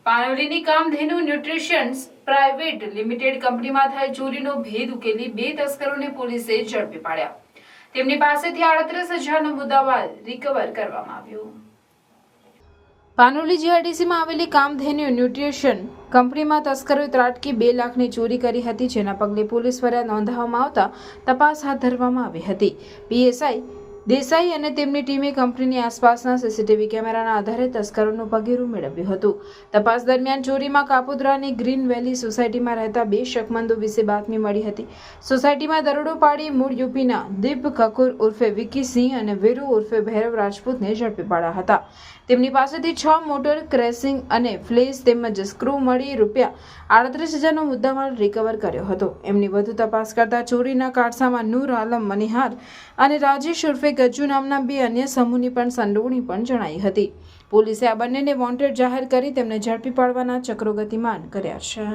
પાનોલીની Kamdhenu nutritions private limited કંપનીમાં થયેલ ચોરીનો ભેદ ઉકેલી 2 તસ્કરોને પોલીસે ઝડપી પાડ્યા। તેમની પાસેથી 38,000નો મુદ્દામાલ રિકવર કરવામાં આવ્યો। પાનોલી જીઆઈડીસીમાં આવેલી કામધેનુ ન્યુટ્રિશન કંપનીમાં તસ્કરોએ ત્રાટકી 2 લાખની ચોરી કરી હતી, જેના પગલે પોલીસ ફરિયાદ નોંધવામાં આવતા તપાસ હાથ ધરવામાં આવી હતી। પીએસઆઈ દેસાઈ અને તેમની ટીમે કંપનીની આસપાસના સીસીટીવી કેમેરાના આધારે તસ્કરોનું પગેરું મેળવ્યું હતું। તપાસ દરમિયાન ચોરીમાં કાપોદ્રાની ગ્રીન વેલી સોસાયટીમાં રહેતા 2 શકમંદો વિશે બાતમી મળી હતી। સોસાયટીમાં દરોડો પાડી મૂળ યુપીના દીપ કકુર ઉર્ફે વિકી સિંહ અને વીરુ ઉર્ફે ભૈરવ રાજપૂતને ઝડપી પાડ્યા હતા। તેમની પાસેથી 6 મોટર ક્રેસિંગ અને ફ્લેશ તેમજ સ્ક્રૂ મળી ₹38,000નો મુદ્દામાલ રિકવર કર્યો હતો। એમની વધુ તપાસ કરતા ચોરીના કારસામાં નૂર આલમ મનિહાર અને રાજેશ ઉર્ફે ગજ્જુ નામના 2 અન્ય સમૂહની પણ સંડોવણી પણ જણાઈ હતી। પોલીસે આ બંનેને વોન્ટેડ જાહેર કરી તેમને ઝડપી પાડવાના ચક્રો ગતિમાન કર્યા છે।